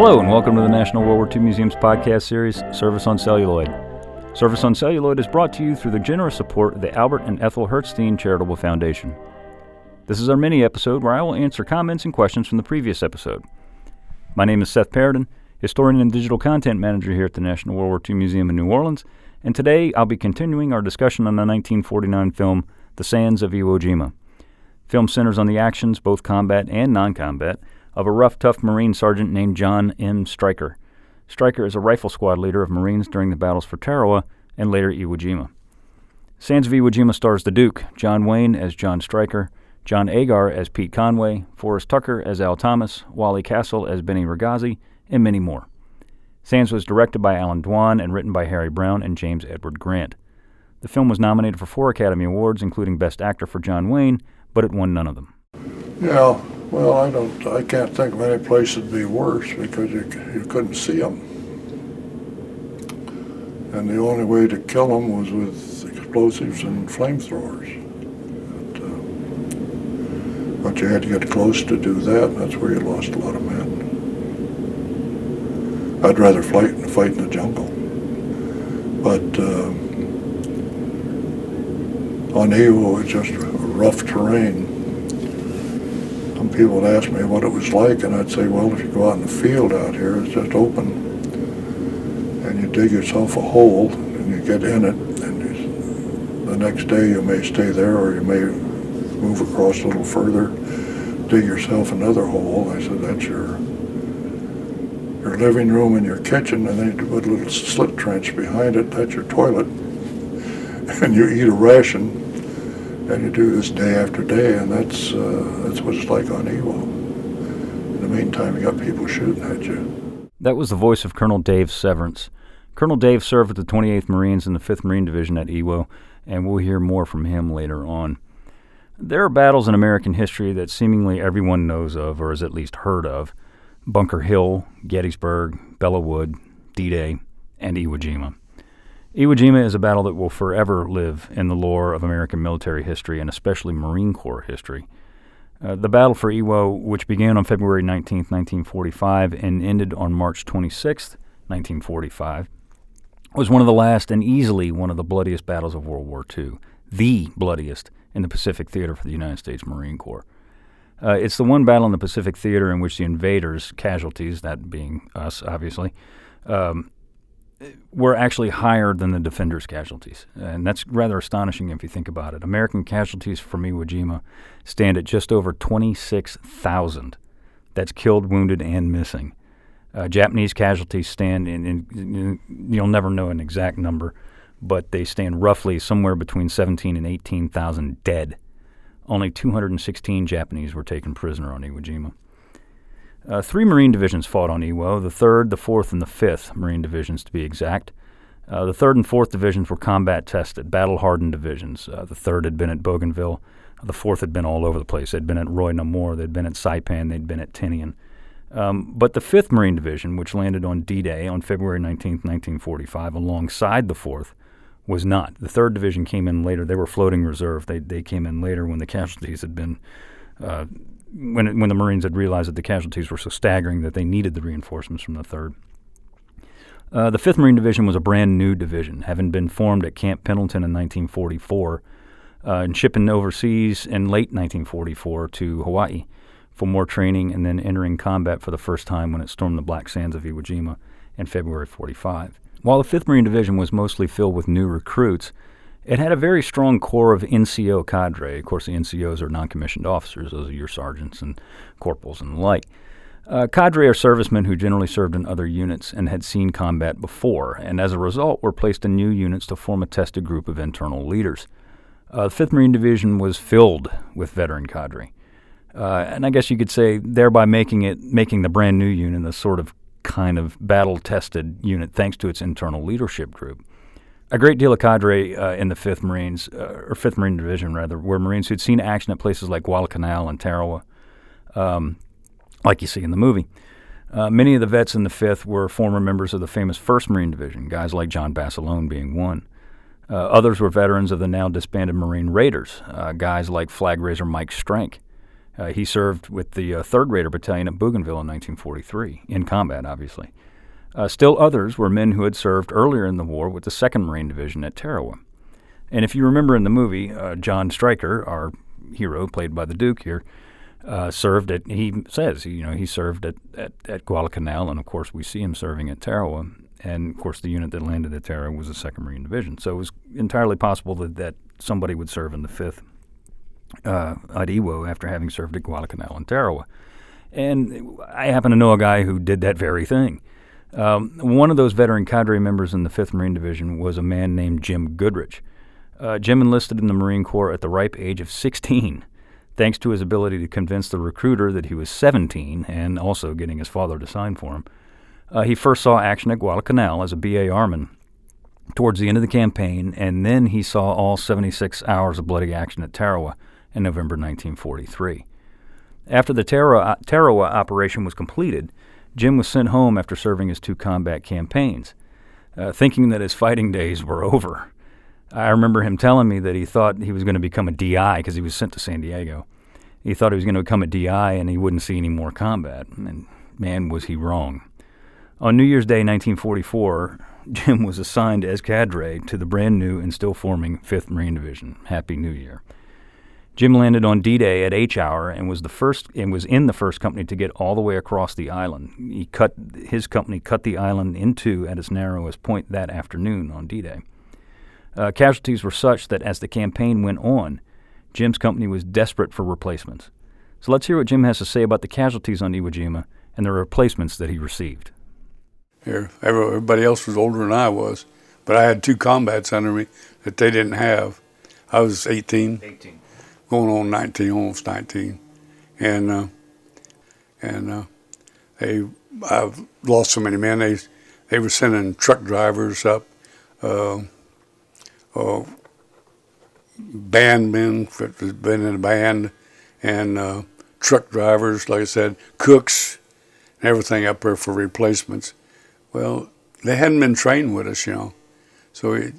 Hello and welcome to the National World War II Museum's podcast series, Service on Celluloid. Service on Celluloid is brought to you through the generous support of the Albert and Ethel Hertzstein Charitable Foundation. This is our mini-episode where I will answer comments and questions from the previous episode. My name is Seth Paradin, historian and digital content manager here at the National World War II Museum in New Orleans, and today I'll be continuing our discussion on the 1949 film, The Sands of Iwo Jima. The film centers on the actions, both combat and non-combat, of a rough, tough Marine sergeant named John M. Stryker. Stryker is a rifle squad leader of Marines during the battles for Tarawa and later Iwo Jima. Sands of Iwo Jima stars the Duke, John Wayne as John Stryker, John Agar as Pete Conway, Forrest Tucker as Al Thomas, Wally Castle as Benny Ragazzi, and many more. Sands was directed by Alan Dwan and written by Harry Brown and James Edward Grant. The film was nominated for 4 Academy Awards, including Best Actor for John Wayne, but it won none of them. Yeah, well, I can't think of any place that'd be worse because you couldn't see them. And the only way to kill them was with explosives and flamethrowers. But you had to get close to do that, and that's where you lost a lot of men. I'd rather fight in the jungle. But on Iwo, it's just rough terrain. Some people would ask me what it was like, and I'd say, well, if you go out in the field out here, it's just open, and you dig yourself a hole, and you get in it, and the next day you may stay there, or you may move across a little further, dig yourself another hole. I said, that's your living room and your kitchen, and then you put a little slit trench behind it, that's your toilet, and you eat a ration. And you do this day after day, and that's what it's like on Iwo. In the meantime, you got people shooting at you. That was the voice of Colonel Dave Severance. Colonel Dave served with the 28th Marines in the 5th Marine Division at Iwo, and we'll hear more from him later on. There are battles in American history that seemingly everyone knows of, or has at least heard of: Bunker Hill, Gettysburg, Belleau Wood, D-Day, and Iwo Jima. Iwo Jima is a battle that will forever live in the lore of American military history and especially Marine Corps history. The battle for Iwo, which began on February 19, 1945 and ended on March 26, 1945, was one of the last and easily one of the bloodiest battles of World War II, the bloodiest in the Pacific Theater for the United States Marine Corps. It's the one battle in the Pacific Theater in which the invaders' casualties, that being us, obviously, were actually higher than the defenders' casualties. And that's rather astonishing if you think about it. American casualties from Iwo Jima stand at just over 26,000. That's killed, wounded, and missing. Japanese casualties stand in, you'll never know an exact number, but they stand roughly somewhere between 17 and 18,000 dead. Only 216 Japanese were taken prisoner on Iwo Jima. 3 Marine divisions fought on Iwo, the 3rd, the 4th, and the 5th Marine divisions to be exact. The 3rd and 4th divisions were combat-tested, battle-hardened divisions. The 3rd had been at Bougainville. The 4th had been all over the place. They'd been at Roy Namor. They'd been at Saipan. They'd been at Tinian. But the 5th Marine Division, which landed on D-Day on February 19, 1945, alongside the 4th, was not. The 3rd Division came in later. They were floating reserve. They came in later when the casualties had been when the Marines had realized that the casualties were so staggering that they needed the reinforcements from the 3rd. The 5th Marine Division was a brand new division, having been formed at Camp Pendleton in 1944 and shipping overseas in late 1944 to Hawaii for more training and then entering combat for the first time when it stormed the Black Sands of Iwo Jima in February 45. While the 5th Marine Division was mostly filled with new recruits, it had a very strong core of NCO cadre. Of course, the NCOs are non-commissioned officers. Those are your sergeants and corporals and the like. Cadre are servicemen who generally served in other units and had seen combat before, and as a result were placed in new units to form a tested group of internal leaders. The 5th Marine Division was filled with veteran cadre. And I guess you could say thereby making the brand new unit a sort of kind of battle-tested unit thanks to its internal leadership group. A great deal of cadre in the 5th Marines, or 5th Marine Division rather, were Marines who'd seen action at places like Guadalcanal and Tarawa, like you see in the movie. Many of the vets in the 5th were former members of the famous 1st Marine Division, guys like John Basilone being one. Others were veterans of the now disbanded Marine Raiders, guys like Flag Raiser Mike Strank. He served with the 3rd Raider Battalion at Bougainville in 1943, in combat, obviously. Still others were men who had served earlier in the war with the 2nd Marine Division at Tarawa. And if you remember in the movie, John Stryker, our hero, played by the Duke here, served at, he says, he served at Guadalcanal, and of course we see him serving at Tarawa. And of course the unit that landed at Tarawa was the 2nd Marine Division. So it was entirely possible that somebody would serve in the 5th at Iwo after having served at Guadalcanal and Tarawa. And I happen to know a guy who did that very thing. One of those veteran cadre members in the 5th Marine Division was a man named Jim Goodrich. Jim enlisted in the Marine Corps at the ripe age of 16, thanks to his ability to convince the recruiter that he was 17 and also getting his father to sign for him. He first saw action at Guadalcanal as a B.A. Arman towards the end of the campaign, and then he saw all 76 hours of bloody action at Tarawa in November 1943. After the Tarawa operation was completed, Jim was sent home after serving his 2 combat campaigns, thinking that his fighting days were over. I remember him telling me that he thought he was going to become a DI because he was sent to San Diego. He thought he was going to become a DI and he wouldn't see any more combat, and man, was he wrong. On New Year's Day 1944, Jim was assigned as cadre to the brand new and still forming 5th Marine Division. Happy New Year. Jim landed on D-Day at H Hour and was in the first company to get all the way across the island. His company cut the island in 2 at its narrowest point that afternoon on D-Day. Casualties were such that as the campaign went on, Jim's company was desperate for replacements. So let's hear what Jim has to say about the casualties on Iwo Jima and the replacements that he received. Here, everybody else was older than I was, but I had 2 combats under me that they didn't have. I was 18. Going on 19, almost 19, and I've lost so many men. They were sending truck drivers up, band men that had been in a band, and truck drivers, like I said, cooks, and everything up there for replacements. Well, they hadn't been trained with us, So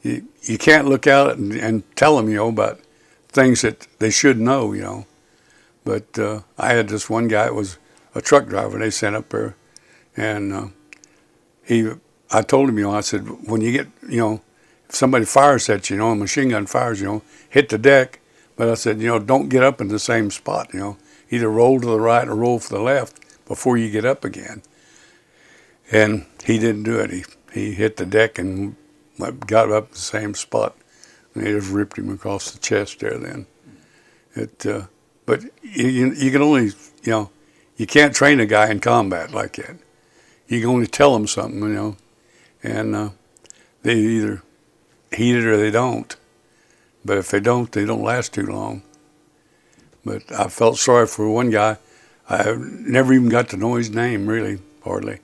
you can't look out and tell them, about things that they should know, But I had this one guy that was a truck driver they sent up there, and I told him, I said, when you get, if somebody fires at you, a machine gun fires, hit the deck. But I said, don't get up in the same spot, either roll to the right or roll for the left before you get up again. And he didn't do it. He hit the deck and got up in the same spot. And they just ripped him across the chest there then. But you can only, you can't train a guy in combat like that. You can only tell them something, and they either heed it or they don't. But if they don't last too long. But I felt sorry for one guy. I never even got to know his name, really, hardly.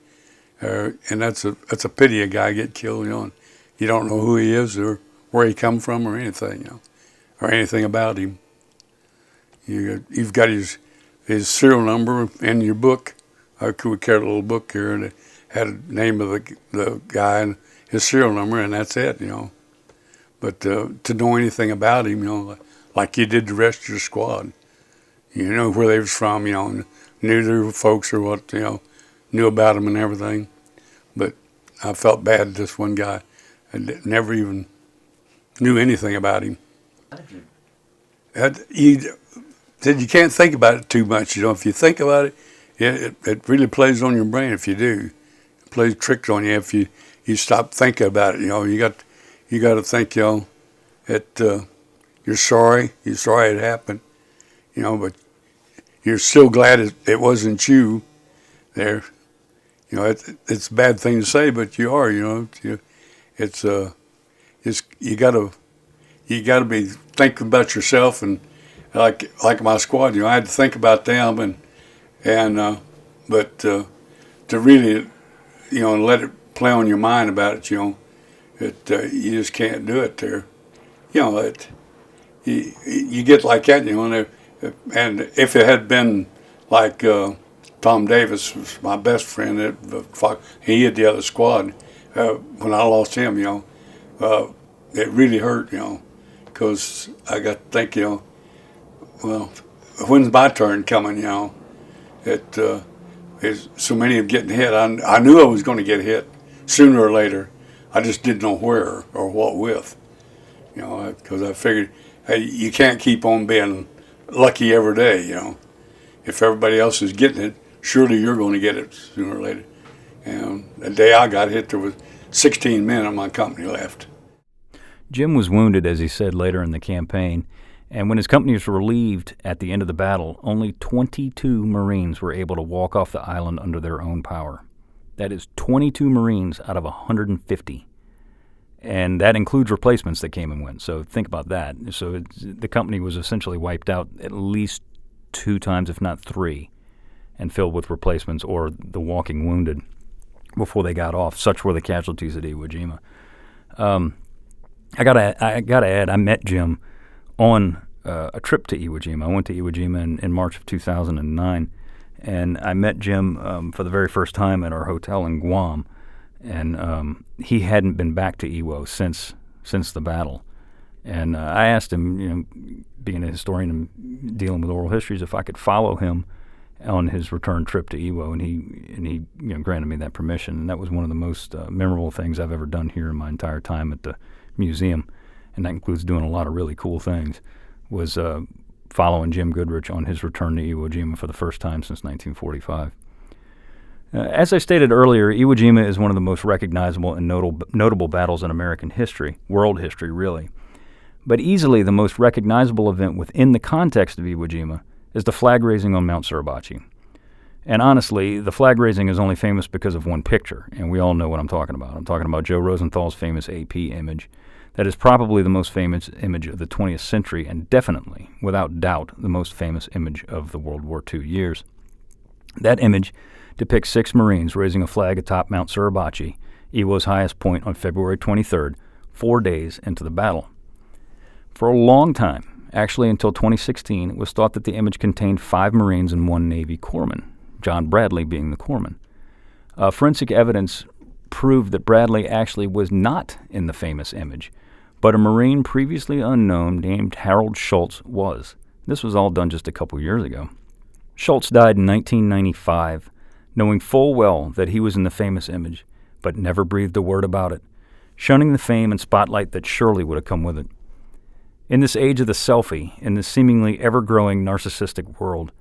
And that's a pity a guy get killed, and you don't know who he is or where he come from or anything, or anything about him. You've got his serial number in your book. We carried a little book here and it had a name of the guy and his serial number, and that's it, But to know anything about him, like you did the rest of your squad, where they was from, knew their folks or what, knew about them and everything. But I felt bad this one guy. I never even knew anything about him. You can't think about it too much. If you think about it, it really plays on your brain if you do. It plays tricks on you if you stop thinking about it. You got to think, that you're sorry it happened, but you're still glad it wasn't you there. It's a bad thing to say, but you are. It's you gotta be thinking about yourself, and like my squad, I had to think about them, but to really, let it play on your mind about it, you just can't do it there. You get like that, and if it had been like Tom Davis was my best friend, he had the other squad. When I lost him, it really hurt, because I got to think, well, when's my turn coming, you know? There's so many of getting hit. I knew I was going to get hit sooner or later. I just didn't know where or what with, you know, because I figured, hey, you can't keep on being lucky every day, you know. If everybody else is getting it, surely you're going to get it sooner or later. And the day I got hit, there was 16 men in my company left. Jim was wounded, as he said later in the campaign, and when his company was relieved at the end of the battle, only 22 Marines were able to walk off the island under their own power. That is 22 Marines out of 150. And that includes replacements that came and went. So think about that. So the company was essentially wiped out at least 2 times, if not 3, and filled with replacements or the walking wounded before they got off. Such were the casualties at Iwo Jima. I gotta add, I met Jim on a trip to Iwo Jima. I went to Iwo Jima in March of 2009, and I met Jim for the very first time at our hotel in Guam, and he hadn't been back to Iwo since the battle. And I asked him, you know, being a historian and dealing with oral histories, if I could follow him on his return trip to Iwo, and he you know, granted me that permission. And that was one of the most memorable things I've ever done here in my entire time at the museum, and that includes doing a lot of really cool things, was following Jim Goodrich on his return to Iwo Jima for the first time since 1945. As I stated earlier, Iwo Jima is one of the most recognizable and notable battles in American history, world history really. But easily the most recognizable event within the context of Iwo Jima is the flag raising on Mount Suribachi. And honestly, the flag raising is only famous because of one picture, and we all know what I'm talking about. I'm talking about Joe Rosenthal's famous AP image. That is probably the most famous image of the 20th century, and definitely, without doubt, the most famous image of the World War II years. That image depicts 6 Marines raising a flag atop Mount Suribachi, Iwo's highest point, on February 23rd, 4 days into the battle. For a long time, actually until 2016, it was thought that the image contained 5 Marines and 1 Navy corpsman, John Bradley being the corpsman. Forensic evidence proved that Bradley actually was not in the famous image, but a Marine previously unknown named Harold Schultz was. This was all done just a couple years ago. Schultz died in 1995, knowing full well that he was in the famous image, but never breathed a word about it, shunning the fame and spotlight that surely would have come with it. In this age of the selfie, in this seemingly ever-growing narcissistic world,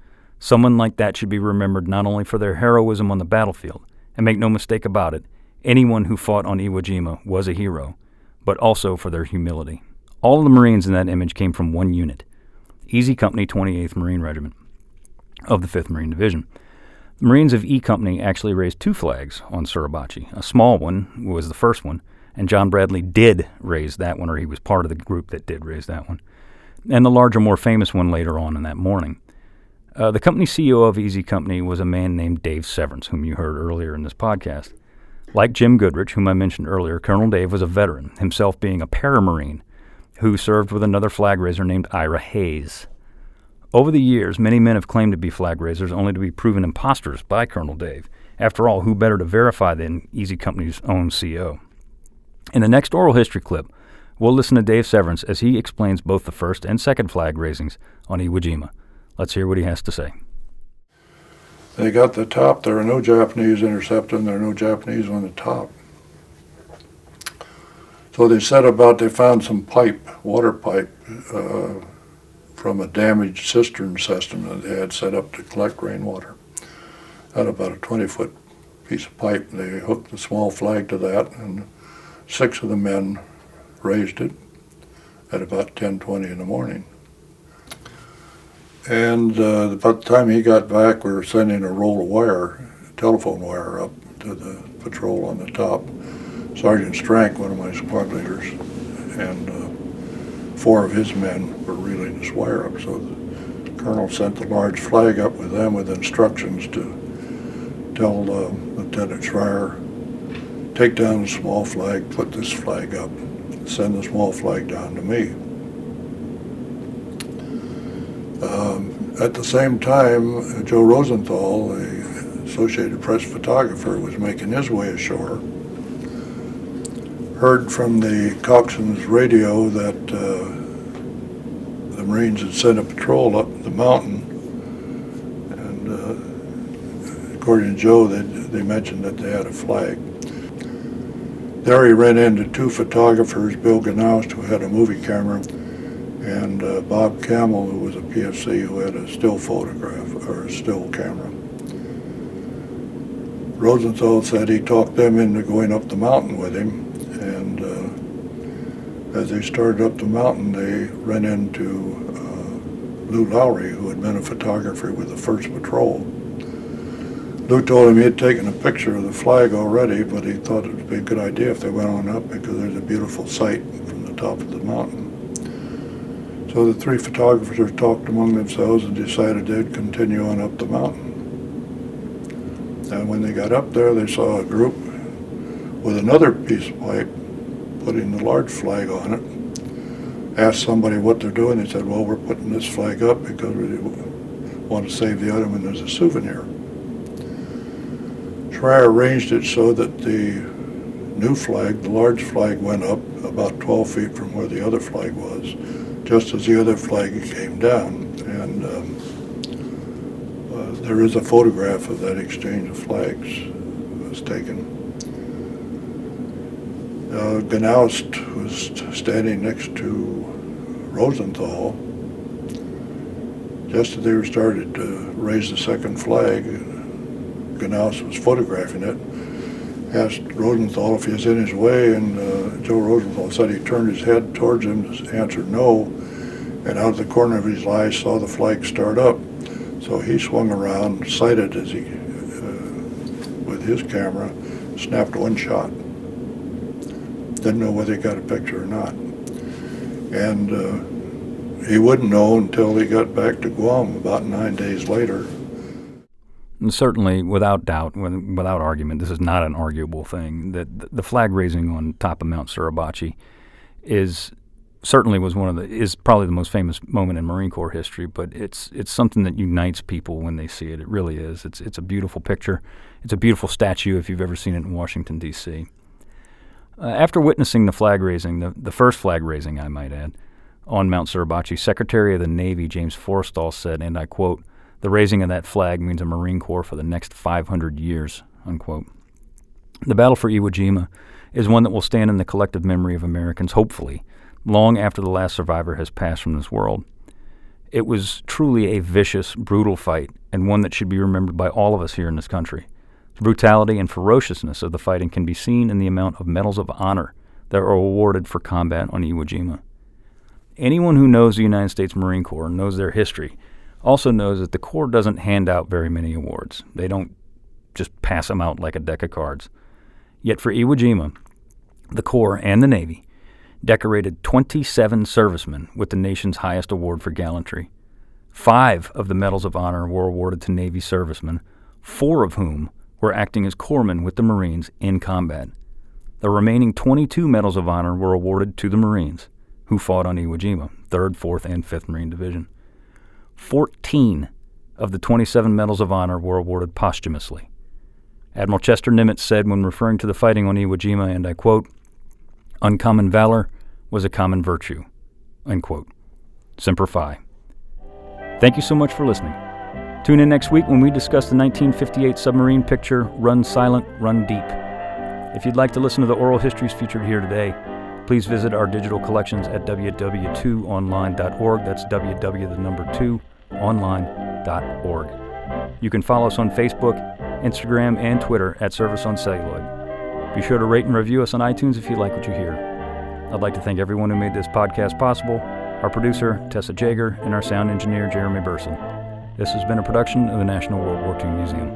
someone like that should be remembered not only for their heroism on the battlefield, and make no mistake about it, anyone who fought on Iwo Jima was a hero, but also for their humility. All of the Marines in that image came from one unit, Easy Company 28th Marine Regiment of the 5th Marine Division. The Marines of E Company actually raised 2 flags on Suribachi. A small one was the first one, and John Bradley did raise that one, or he was part of the group that did raise that one, and the larger, more famous one later on in that morning. The company CEO of Easy Company was a man named Dave Severance, whom you heard earlier in this podcast. Like Jim Goodrich, whom I mentioned earlier, Colonel Dave was a veteran, himself being a paramarine, who served with another flag raiser named Ira Hayes. Over the years, many men have claimed to be flag raisers, only to be proven imposters by Colonel Dave. After all, who better to verify than Easy Company's own CEO? In the next oral history clip, we'll listen to Dave Severance as he explains both the first and second flag raisings on Iwo Jima. Let's hear what he has to say. They got the top. There are no Japanese intercepting. There are no Japanese on the top. So they they found some water pipe, from a damaged cistern system that they had set up to collect rainwater. Had about a 20-foot piece of pipe, and they hooked the small flag to that, and 6 of the men raised it at about 10:20 in the morning. And about the time he got back, we were sending a roll of wire, telephone wire, up to the patrol on the top. Sergeant Strank, one of my squad leaders, and 4 of his men were reeling this wire up. So the colonel sent the large flag up with them with instructions to tell Lieutenant Schreier, take down the small flag, put this flag up, send the small flag down to me. At the same time, Joe Rosenthal, the Associated Press photographer, was making his way ashore. Heard from the coxswain's radio that the Marines had sent a patrol up the mountain according to Joe, they mentioned that they had a flag. There he ran into two photographers, Bill Gnaust, who had a movie camera, and Bob Camel, who was a PFC, who had a still photograph, or a still camera. Rosenthal said he talked them into going up the mountain with him, and as they started up the mountain, they ran into Lou Lowry, who had been a photographer with the 1st Patrol. Lou told him he had taken a picture of the flag already, but he thought it would be a good idea if they went on up because there's a beautiful sight from the top of the mountain. So the 3 photographers talked among themselves and decided they'd continue on up the mountain. And when they got up there, they saw a group with another piece of pipe putting the large flag on it. Asked somebody what they're doing. They said, well, we're putting this flag up because we want to save the other one as a souvenir. Schreier arranged it so that the new flag, the large flag, went up about 12 feet from where the other flag was, just as the other flag came down. And there is a photograph of that exchange of flags that was taken. Gnaust was standing next to Rosenthal. Just as they were started to raise the second flag, Gnaust was photographing it, asked Rosenthal if he was in his way, and Joe Rosenthal said he turned his head towards him, answered no, and out of the corner of his eye saw the flag start up. So he swung around, sighted as he, with his camera, snapped one shot. Didn't know whether he got a picture or not. And he wouldn't know until he got back to Guam about 9 days later. And certainly, without doubt, without argument, this is not an arguable thing, that the flag raising on top of Mount Suribachi is probably the most famous moment in Marine Corps history, but it's something that unites people when they see it. It really is. It's a beautiful picture. It's a beautiful statue if you've ever seen it in Washington, D.C. After witnessing the flag raising, the first flag raising, I might add, on Mount Suribachi, Secretary of the Navy James Forrestal said, and I quote, "The raising of that flag means a Marine Corps for the next 500 years," unquote. The battle for Iwo Jima is one that will stand in the collective memory of Americans, hopefully, long after the last survivor has passed from this world. It was truly a vicious, brutal fight, and one that should be remembered by all of us here in this country. The brutality and ferociousness of the fighting can be seen in the amount of medals of honor that are awarded for combat on Iwo Jima. Anyone who knows the United States Marine Corps and knows their history also knows that the Corps doesn't hand out very many awards. They don't just pass them out like a deck of cards. Yet for Iwo Jima, the Corps and the Navy decorated 27 servicemen with the nation's highest award for gallantry. 5 of the Medals of Honor were awarded to Navy servicemen, 4 of whom were acting as corpsmen with the Marines in combat. The remaining 22 Medals of Honor were awarded to the Marines, who fought on Iwo Jima, 3rd, 4th, and 5th Marine Division. 14 of the 27 Medals of Honor were awarded posthumously. Admiral Chester Nimitz said when referring to the fighting on Iwo Jima, and I quote, "Uncommon valor was a common virtue," unquote. Semper Fi. Thank you so much for listening. Tune in next week when we discuss the 1958 submarine picture, Run Silent, Run Deep. If you'd like to listen to the oral histories featured here today, please visit our digital collections at www.2online.org. That's www.2online.org. You can follow us on Facebook, Instagram, and Twitter at Service on Celluloid. Be sure to rate and review us on iTunes if you like what you hear. I'd like to thank everyone who made this podcast possible, our producer, Tessa Jager, and our sound engineer, Jeremy Burson. This has been a production of the National World War II Museum.